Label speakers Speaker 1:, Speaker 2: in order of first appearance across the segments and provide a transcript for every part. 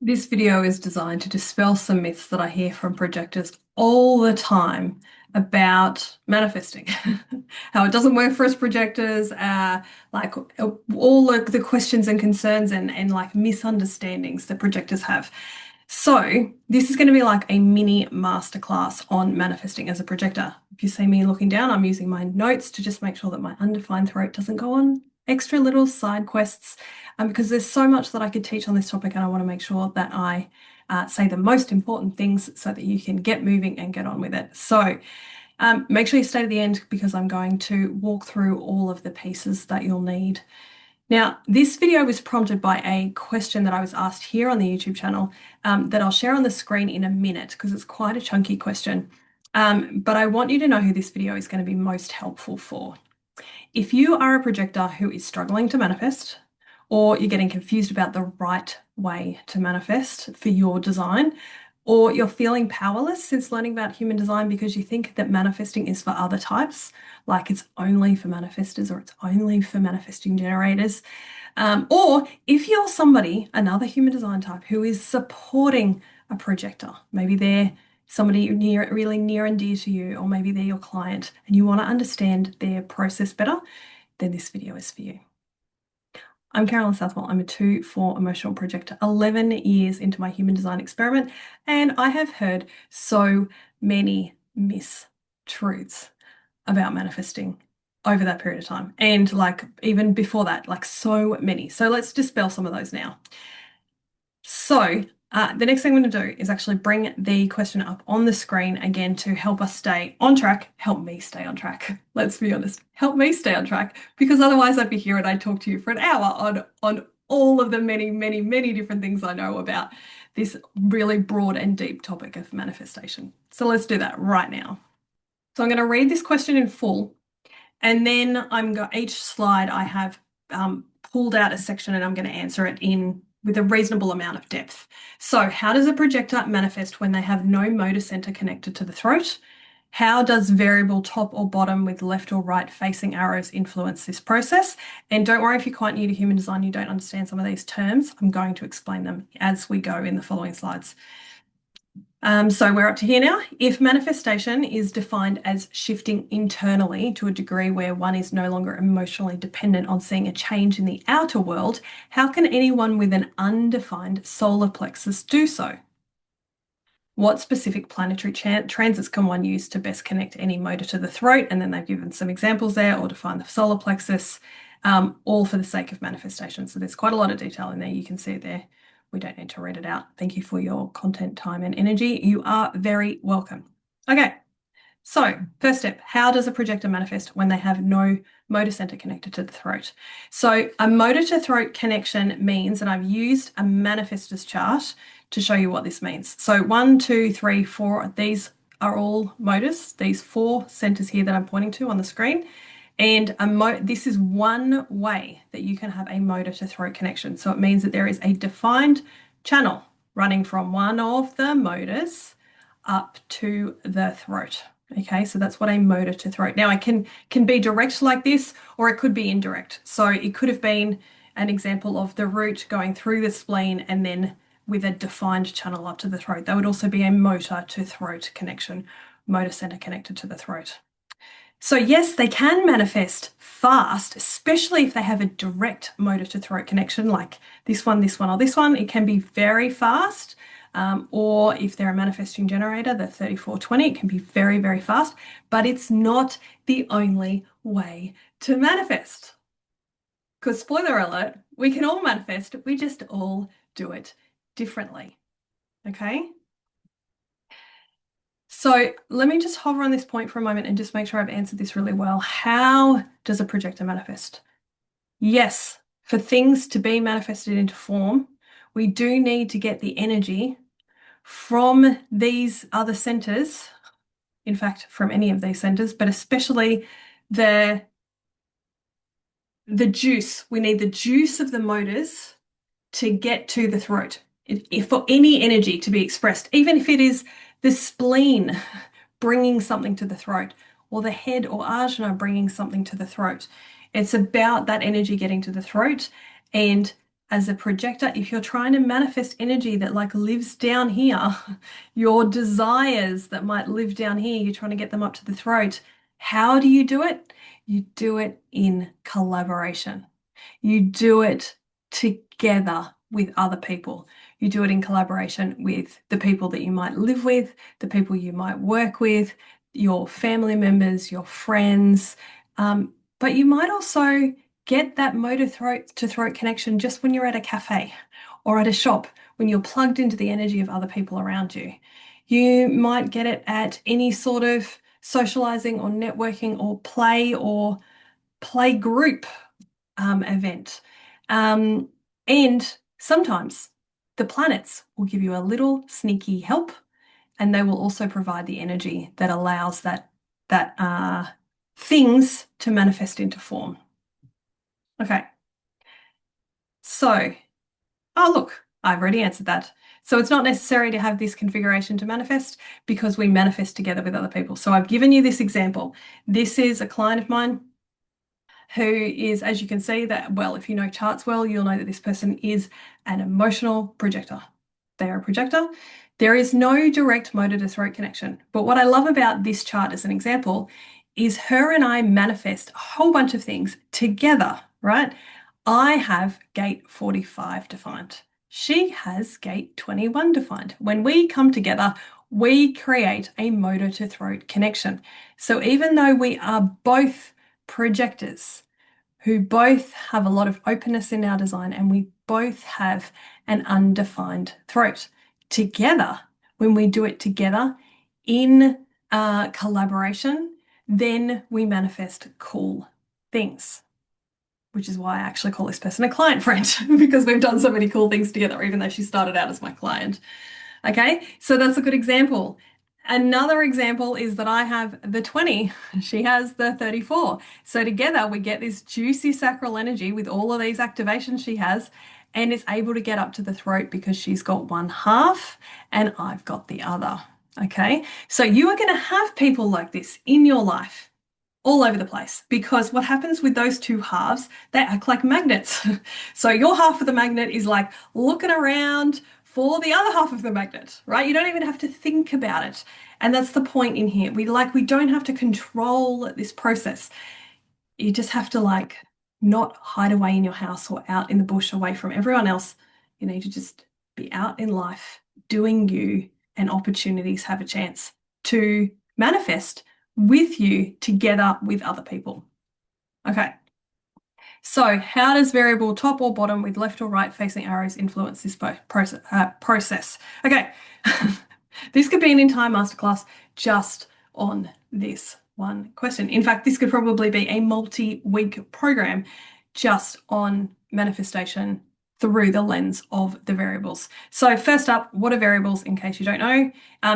Speaker 1: This video is designed to dispel some myths that I hear from projectors all the time about manifesting. How it doesn't work for us projectors, all the questions and concerns and like misunderstandings that projectors have. So this is going to be like a mini masterclass on manifesting as a projector. If you see me looking down, I'm using my notes to just make sure that my undefined throat doesn't go on extra little side quests because there's so much that I could teach on this topic, and I want to make sure that I say the most important things so that you can get moving and get on with it. So make sure you stay to the end because I'm going to walk through all of the pieces that you'll need. Now, this video was prompted by a question that I was asked here on the YouTube channel that I'll share on the screen in a minute because it's quite a chunky question. But I want you to know who this video is going to be most helpful for. If you are a projector who is struggling to manifest, or you're getting confused about the right way to manifest for your design, or you're feeling powerless since learning about human design because you think that manifesting is for other types, like it's only for manifestors or it's only for manifesting generators, or if you're somebody, another human design type, who is supporting a projector, maybe they're somebody really near and dear to you, or maybe they're your client and you want to understand their process better, then this video is for you. I'm Carolyn Southwell. I'm a 2-4 emotional projector, 11 years into my human design experiment, and I have heard so many mistruths about manifesting over that period of time. And like even before that, like so many. So let's dispel some of those now. So the next thing I'm going to do is actually bring the question up on the screen again to help us stay on track, help me stay on track. Let's be honest, help me stay on track, because otherwise I'd be here and I'd talk to you for an hour on all of the many different things I know about this really broad and deep topic of manifestation. So let's do that right now. So I'm going to read this question in full, and then each slide I have pulled out a section and I'm going to answer it with a reasonable amount of depth. So how does a projector manifest when they have no motor center connected to the throat? How does variable top or bottom with left or right facing arrows influence this process? And don't worry if you're quite new to human design, you don't understand some of these terms. I'm going to explain them as we go in the following slides. So we're up to here now. If manifestation is defined as shifting internally to a degree where one is no longer emotionally dependent on seeing a change in the outer world, how can anyone with an undefined solar plexus do so? What specific planetary transits can one use to best connect any motor to the throat? And then they've given some examples there, or define the solar plexus, all for the sake of manifestation. So there's quite a lot of detail in there. You can see it there. We don't need to read it out. Thank you for your content, time, and energy. You are very welcome. Okay, so first step, how does a projector manifest when they have no motor center connected to the throat? So a motor to throat connection means, and I've used a manifestor's chart to show you what this means. So 1, 2, 3, 4, these are all motors, these 4 centers here that I'm pointing to on the screen. And this is one way that you can have a motor to throat connection. So it means that there is a defined channel running from one of the motors up to the throat. Okay, so that's what a motor to throat. Now, it can be direct like this, or it could be indirect. So it could have been an example of the root going through the spleen and then with a defined channel up to the throat. That would also be a motor to throat connection, motor center connected to the throat. So yes, they can manifest fast, especially if they have a direct motor to throat connection, like this one, or this one. It can be very fast. Or if they're a manifesting generator, the 3420, it can be very fast, but it's not the only way to manifest. Because spoiler alert, we can all manifest, we just all do it differently. Okay? So let me just hover on this point for a moment and just make sure I've answered this really well. How does a projector manifest? Yes, for things to be manifested into form, we do need to get the energy from these other centers, in fact, from any of these centers, but especially the juice. We need the juice of the motors to get to the throat. If for any energy to be expressed, even if it is the spleen bringing something to the throat, or the head or ajna bringing something to the throat, it's about that energy getting to the throat. And as a projector, if you're trying to manifest energy that like lives down here, your desires that might live down here, you're trying to get them up to the throat. How do you do it? You do it in collaboration. You do it together with other people. You do it in collaboration with the people that you might live with, the people you might work with, your family members, your friends. But you might also get that motor throat to throat connection just when you're at a cafe or at a shop, when you're plugged into the energy of other people around you. You might get it at any sort of socializing or networking or play group event. Um, and sometimes the planets will give you a little sneaky help, and they will also provide the energy that allows that things to manifest into form. Okay, so, oh look, I've already answered that. So it's not necessary to have this configuration to manifest because we manifest together with other people. So I've given you this example. This is a client of mine who is, as you can see, that, well, if you know charts well, you'll know that this person is an emotional projector. They are a projector. There is no direct motor to throat connection. But what I love about this chart as an example is her and I manifest a whole bunch of things together, right? I have gate 45 defined. She has gate 21 defined. When we come together, we create a motor to throat connection. So even though we are both projectors who both have a lot of openness in our design and we both have an undefined throat. Together, when we do it together in collaboration, then we manifest cool things, which is why I actually call this person a client friend because we've done so many cool things together, even though she started out as my client. Okay, so that's a good example. Another example is that I have the 20, she has the 34. So together we get this juicy sacral energy with all of these activations she has, and it's able to get up to the throat because she's got one half and I've got the other. Okay, so you are going to have people like this in your life all over the place because what happens with those two halves, they act like magnets. So your half of the magnet is like looking around for the other half of the magnet, right? You don't even have to think about it. And that's the point in here. We don't have to control this process. You just have to like not hide away in your house or out in the bush away from everyone else. You need to just be out in life doing you, and opportunities have a chance to manifest with you together with other people. Okay. So how does variable top or bottom with left or right facing arrows influence this process? Okay. This could be an entire masterclass just on this one question. In fact, this could probably be a multi-week program just on manifestation through the lens of the variables. So first up, what are variables in case you don't know?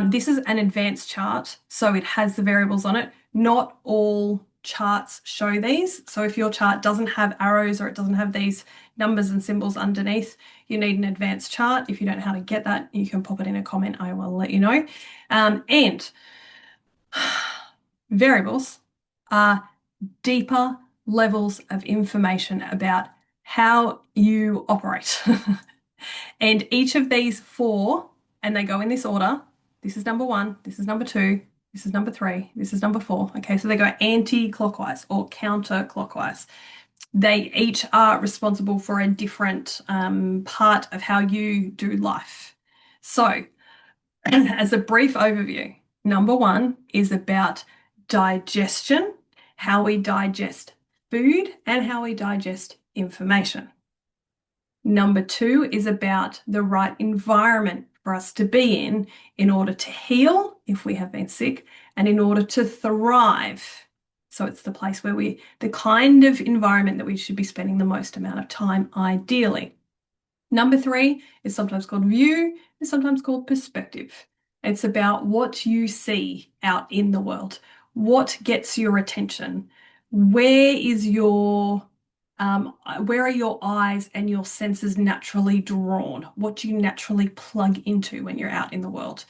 Speaker 1: This is an advanced chart, so it has the variables on it. Not all charts show these. So if your chart doesn't have arrows or it doesn't have these numbers and symbols underneath, you need an advanced chart. If you don't know how to get that, you can pop it in a comment. I will let you know. And variables are deeper levels of information about how you operate. And each of these four, and they go in this order. This is number one, this is number two, this is number three, this is number four. Okay, so they go anti-clockwise or counterclockwise. They each are responsible for a different part of how you do life. So, as a brief overview, number one is about digestion, how we digest food and how we digest information. Number two is about the right environment for us to be in order to heal if we have been sick and in order to thrive. So it's the place where the kind of environment that we should be spending the most amount of time, ideally. Number three is sometimes called view, and sometimes called perspective. It's about what you see out in the world. What gets your attention? Where are your eyes and your senses naturally drawn? What do you naturally plug into when you're out in the world?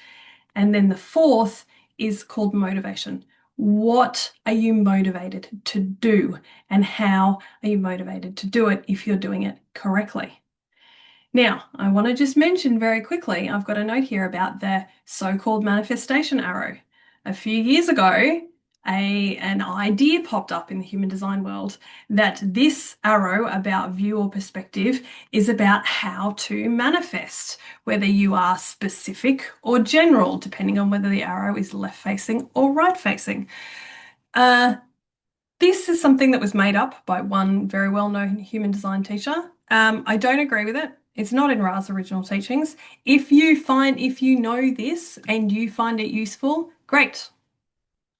Speaker 1: And then the fourth is called motivation. What are you motivated to do? And how are you motivated to do it if you're doing it correctly? Now, I want to just mention very quickly, I've got a note here about the so-called manifestation arrow. A few years ago, an idea popped up in the human design world that this arrow about view or perspective is about how to manifest, whether you are specific or general, depending on whether the arrow is left facing or right facing. This is something that was made up by one very well-known human design teacher. I don't agree with it. It's not in Ra's original teachings. If you know this and you find it useful, great.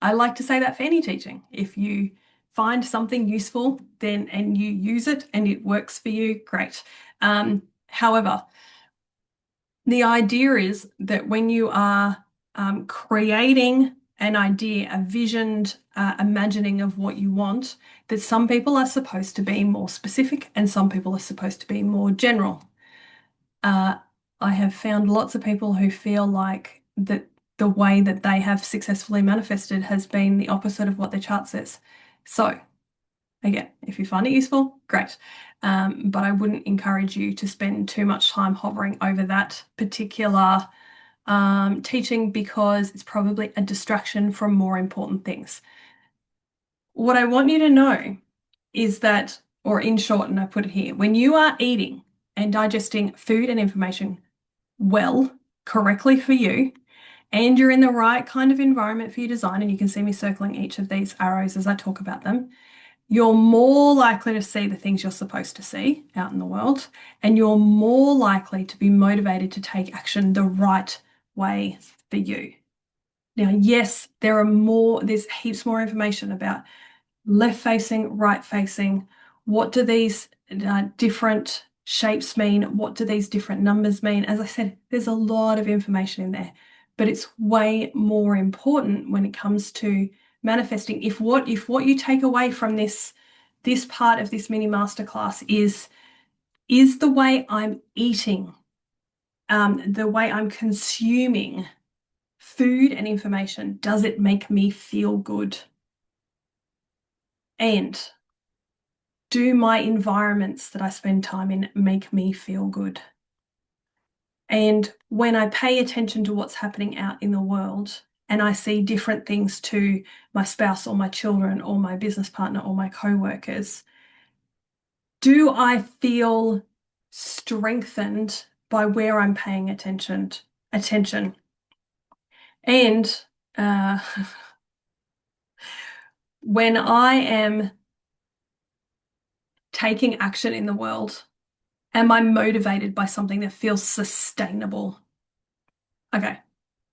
Speaker 1: I like to say that for any teaching. If you find something useful, then and you use it and it works for you, great. However, the idea is that when you are creating an idea, a visioned imagining of what you want, that some people are supposed to be more specific and some people are supposed to be more general. Uh, I have found lots of people who feel like that the way that they have successfully manifested has been the opposite of what their chart says. So, again, if you find it useful, great. But I wouldn't encourage you to spend too much time hovering over that particular teaching because it's probably a distraction from more important things. What I want you to know is that, or in short, and I put it here, when you are eating and digesting food and information well, correctly for you, and you're in the right kind of environment for your design, and you can see me circling each of these arrows as I talk about them, you're more likely to see the things you're supposed to see out in the world, and you're more likely to be motivated to take action the right way for you. Now, yes, there's heaps more information about left facing, right facing. What do these different shapes mean? What do these different numbers mean? As I said, there's a lot of information in there, but it's way more important when it comes to manifesting. If what you take away from this part of this mini masterclass is the way I'm eating, the way I'm consuming food and information, does it make me feel good? And do my environments that I spend time in make me feel good? And when I pay attention to what's happening out in the world and I see different things to my spouse or my children or my business partner or my co-workers, do I feel strengthened by where I'm paying attention? And uh, when I am taking action in the world, am I motivated by something that feels sustainable? Okay,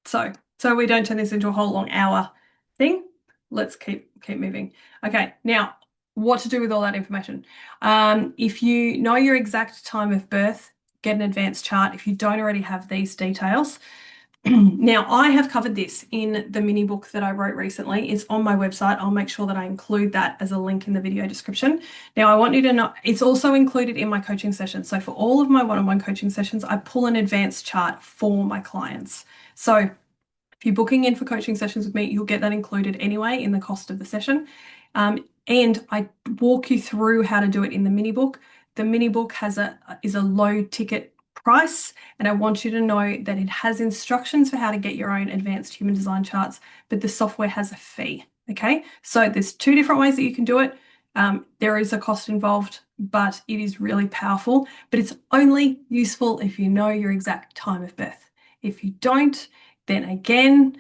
Speaker 1: so we don't turn this into a whole long hour thing. Let's keep moving. Okay, now what to do with all that information? If you know your exact time of birth, get an advanced chart. If you don't already have these details, now, I have covered this in the mini book that I wrote recently. It's on my website. I'll make sure that I include that as a link in the video description. Now, I want you to know it's also included in my coaching sessions. So for all of my one-on-one coaching sessions, I pull an advanced chart for my clients. So if you're booking in for coaching sessions with me, you'll get that included anyway in the cost of the session. And I walk you through how to do it in the mini book. The mini book is a low ticket price, and I want you to know that it has instructions for how to get your own advanced human design charts, but the software has a fee. Okay, so there's two different ways that you can do it. There is a cost involved, but it is really powerful. But it's only useful if you know your exact time of birth. If you don't, then again,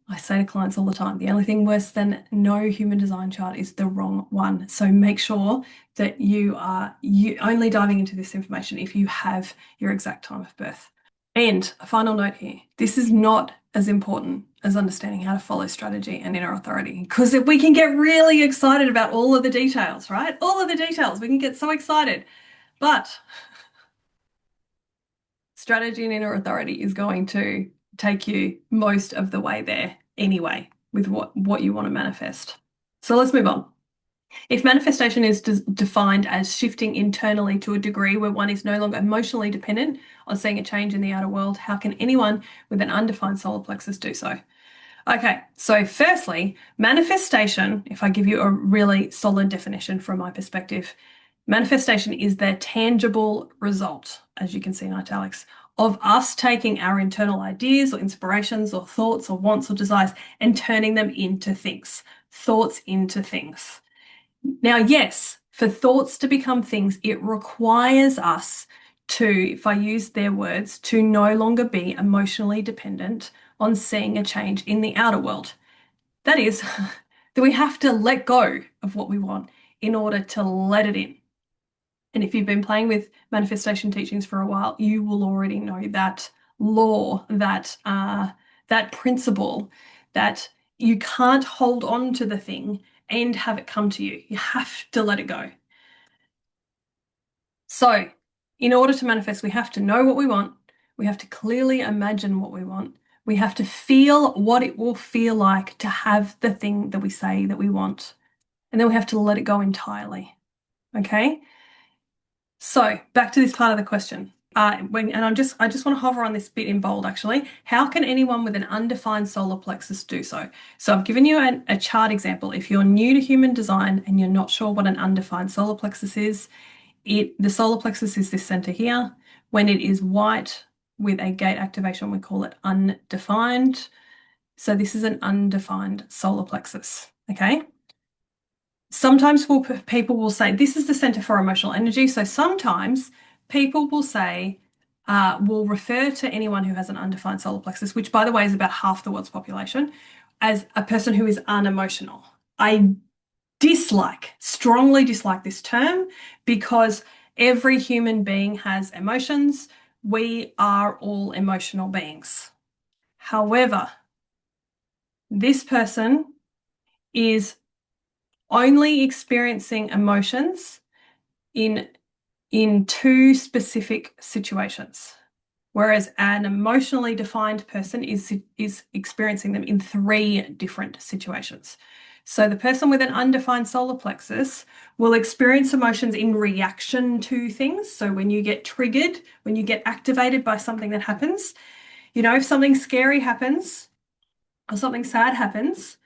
Speaker 1: I say to clients all the time, the only thing worse than no human design chart is the wrong one. So make sure that you only diving into this information if you have your exact time of birth. And a final note here, this is not as important as understanding how to follow strategy and inner authority, because we can get really excited about all of the details, right? All of the details, we can get so excited, but strategy and inner authority is going to take you most of the way there anyway with what you want to manifest. So let's move on. If manifestation is defined as shifting internally to a degree where one is no longer emotionally dependent on seeing a change in the outer world, how can anyone with an undefined solar plexus do so? Okay, so firstly, manifestation, if I give you a really solid definition from my perspective, Manifestation is the tangible result, as you can see in italics, of us taking our internal ideas or inspirations or thoughts or wants or desires and turning them into things, thoughts into things. Now, yes, for thoughts to become things, it requires us to, if I use their words, to no longer be emotionally dependent on seeing a change in the outer world. That is, that we have to let go of what we want in order to let it in. And if you've been playing with manifestation teachings for a while, you will already know that law, that principle, that you can't hold on to the thing and have it come to you. You have to let it go. So, in order to manifest, we have to know what we want. We have to clearly imagine what we want. We have to feel what it will feel like to have the thing that we say that we want. And then we have to let it go entirely. Okay? So back to this part of the question. I just want to hover on this bit in bold actually. How can anyone with an undefined solar plexus do so? So I've given you a chart example. If you're new to human design and you're not sure what an undefined solar plexus is, the solar plexus is this center here. When it is white with a gate activation, we call it undefined. So this is an undefined solar plexus. Okay. Sometimes people will say this is the center for emotional energy. So sometimes people will say, will refer to anyone who has an undefined solar plexus, which by the way is about half the world's population, as a person who is unemotional. I strongly dislike this term because every human being has emotions. We are all emotional beings. However, this person is only experiencing emotions in two specific situations, whereas an emotionally defined person is experiencing them in three different situations. So the person with an undefined solar plexus will experience emotions in reaction to things. So when you get triggered, when you get activated by something that happens, if something scary happens or something sad happens,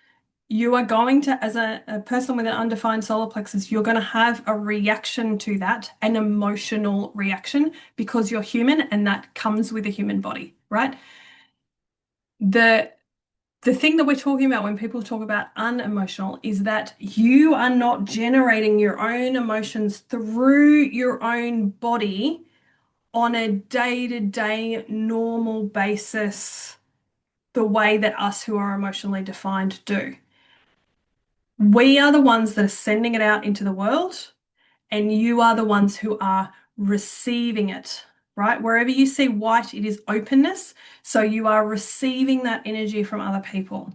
Speaker 1: you are going to, as a person with an undefined solar plexus, you're going to have a reaction to that, an emotional reaction, because you're human and that comes with a human body, right? The the thing that we're talking about when people talk about unemotional is that you are not generating your own emotions through your own body on a day-to-day normal basis, the way that us who are emotionally defined do. We are the ones that are sending it out into the world, and you are the ones who are receiving it, right? Wherever you see white, it is openness. So you are receiving that energy from other people.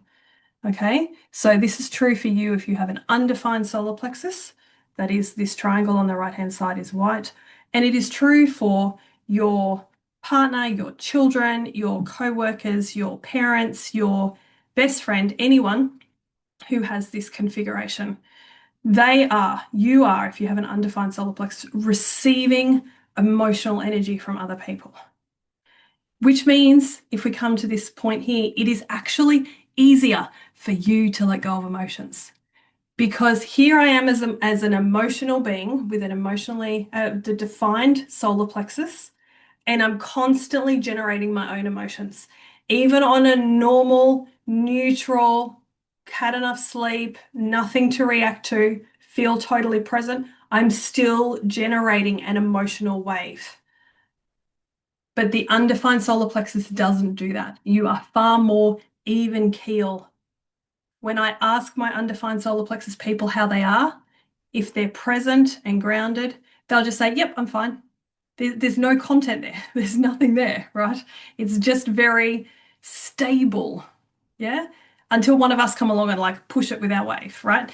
Speaker 1: Okay, so this is true for you if you have an undefined solar plexus. That is, this triangle on the right-hand side is white. And it is true for your partner, your children, your co-workers, your parents, your best friend, anyone who has this configuration. You are, if you have an undefined solar plexus, receiving emotional energy from other people. Which means, if we come to this point here, it is actually easier for you to let go of emotions. Because here I am as an emotional being with an emotionally defined solar plexus, and I'm constantly generating my own emotions. Even on a normal, neutral, had enough sleep, nothing to react to, feel totally present, I'm still generating an emotional wave. But the undefined solar plexus doesn't do that. You are far more even keel. When I ask my undefined solar plexus people how they are, if they're present and grounded, they'll just say, yep, I'm fine. There's no content there. There's nothing there, right? It's just very stable. Yeah. Until one of us come along and like push it with our wave, right?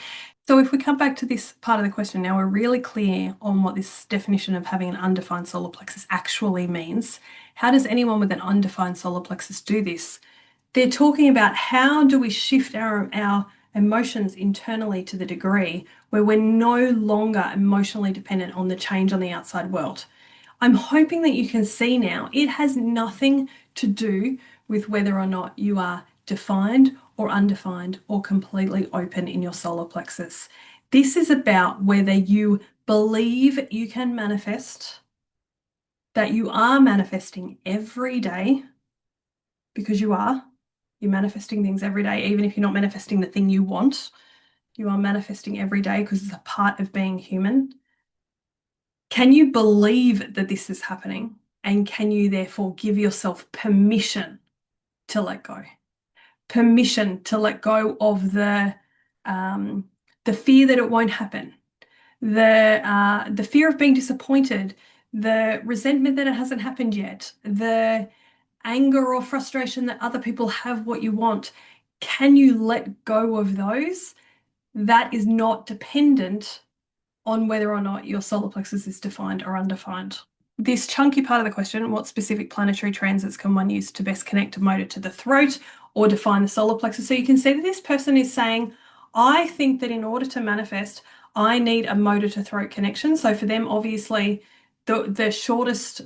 Speaker 1: So if we come back to this part of the question now, we're really clear on what this definition of having an undefined solar plexus actually means. How does anyone with an undefined solar plexus do this? They're talking about how do we shift our emotions internally to the degree where we're no longer emotionally dependent on the change on the outside world. I'm hoping that you can see now it has nothing to do with whether or not you are defined or undefined or completely open in your solar plexus. This is about whether you believe you can manifest, that you are manifesting every day, because you are. You're manifesting things every day, even if you're not manifesting the thing you want. You are manifesting every day because it's a part of being human. Can you believe that this is happening? And can you therefore give yourself permission to let go? Permission to let go of the fear that it won't happen, the fear of being disappointed, the resentment that it hasn't happened yet, the anger or frustration that other people have what you want. Can you let go of those? That is not dependent on whether or not your solar plexus is defined or undefined. This chunky part of the question, what specific planetary transits can one use to best connect a motor to the throat or define the solar plexus? So you can see that this person is saying, I think that in order to manifest, I need a motor to throat connection. So for them, obviously, the shortest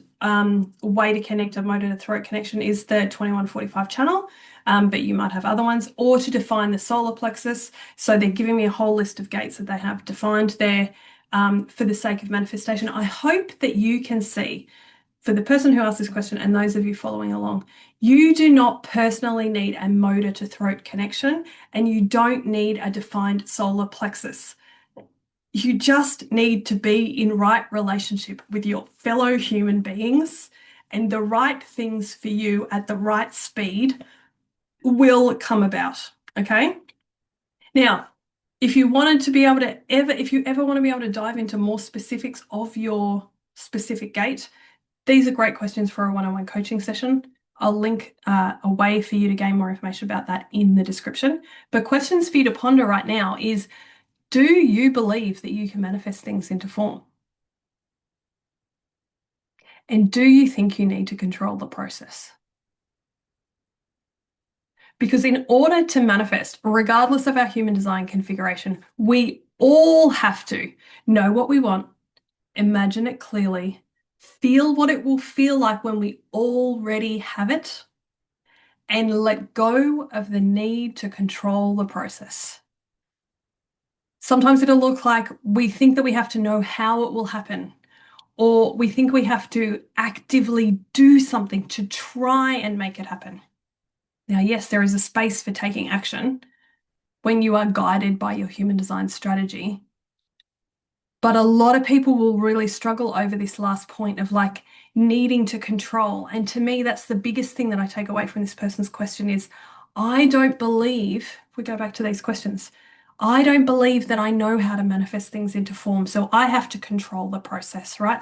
Speaker 1: way to connect a motor to throat connection is the 2145 channel, but you might have other ones, or to define the solar plexus. So they're giving me a whole list of gates that they have defined there for the sake of manifestation. I hope that you can see, for the person who asked this question and those of you following along, you do not personally need a motor to throat connection, and you don't need a defined solar plexus. You just need to be in right relationship with your fellow human beings, and the right things for you at the right speed will come about. Okay? Now, if you wanted to be able to if you ever want to be able to dive into more specifics of your specific gate, these are great questions for a one-on-one coaching session. I'll link a way for you to gain more information about that in the description. But questions for you to ponder right now is, do you believe that you can manifest things into form? And do you think you need to control the process? Because in order to manifest, regardless of our human design configuration, we all have to know what we want, imagine it clearly, feel what it will feel like when we already have it, and let go of the need to control the process. Sometimes it'll look like we think that we have to know how it will happen, or we think we have to actively do something to try and make it happen. Now, yes, there is a space for taking action when you are guided by your human design strategy. But a lot of people will really struggle over this last point of like needing to control. And to me, that's the biggest thing that I take away from this person's question is, I don't believe, if we go back to these questions, I don't believe that I know how to manifest things into form. So I have to control the process, right?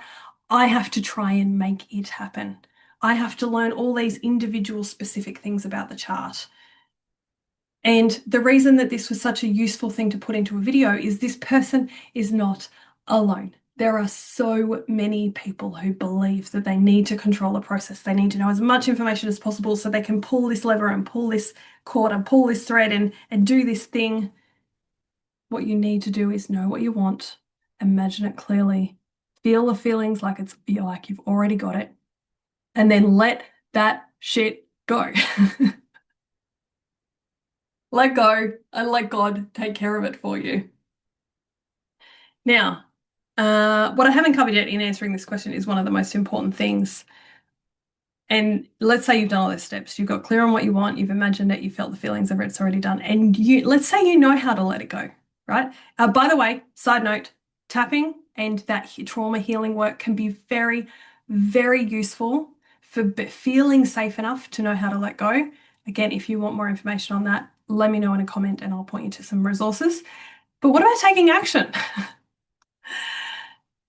Speaker 1: I have to try and make it happen. I have to learn all these individual specific things about the chart. And the reason that this was such a useful thing to put into a video is this person is not alone. There are so many people who believe that they need to control the process. They need to know as much information as possible so they can pull this lever and pull this cord and pull this thread and do this thing. What you need to do is know what you want, imagine it clearly, feel the feelings like you've already got it, and then let that shit go. Let go and let God take care of it for you. Now, what I haven't covered yet in answering this question is one of the most important things. And let's say you've done all those steps. You've got clear on what you want. You've imagined it. You felt the feelings of it. It's already done. And let's say you know how to let it go, right? By the way, side note, tapping and that trauma healing work can be very, very useful for feeling safe enough to know how to let go. Again, if you want more information on that, let me know in a comment and I'll point you to some resources. But what about taking action?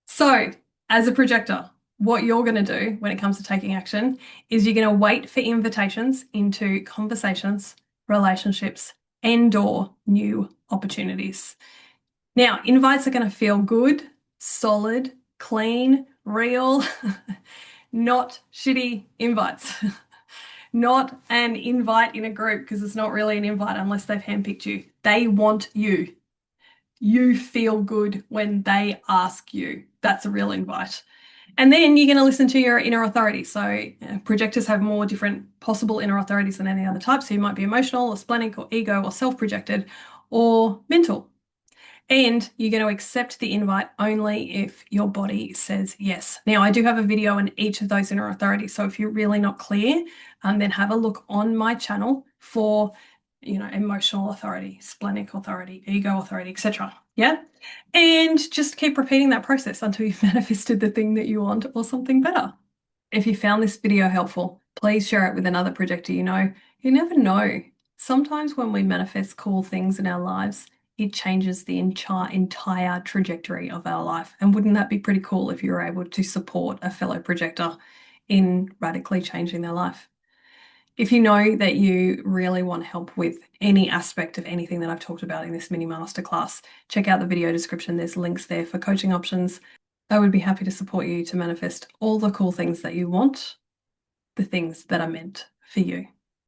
Speaker 1: So, as a projector, what you're going to do when it comes to taking action is you're going to wait for invitations into conversations, relationships, and/or new opportunities. Now, invites are going to feel good, solid, clean, real, not shitty invites. Not an invite in a group, because it's not really an invite unless they've handpicked you. They want you. You feel good when they ask you. That's a real invite. And then you're going to listen to your inner authority. So projectors have more different possible inner authorities than any other type. So you might be emotional or splenic or ego or self-projected or mental. And you're going to accept the invite only if your body says yes. Now, I do have a video on each of those inner authorities. So if you're really not clear, then have a look on my channel for, emotional authority, splenic authority, ego authority, etc. Yeah. And just keep repeating that process until you've manifested the thing that you want or something better. If you found this video helpful, please share it with another projector you know. You never know. Sometimes when we manifest cool things in our lives, it changes the entire trajectory of our life. And wouldn't that be pretty cool if you were able to support a fellow projector in radically changing their life? If you know that you really want help with any aspect of anything that I've talked about in this mini masterclass, check out the video description. There's links there for coaching options. I would be happy to support you to manifest all the cool things that you want, the things that are meant for you.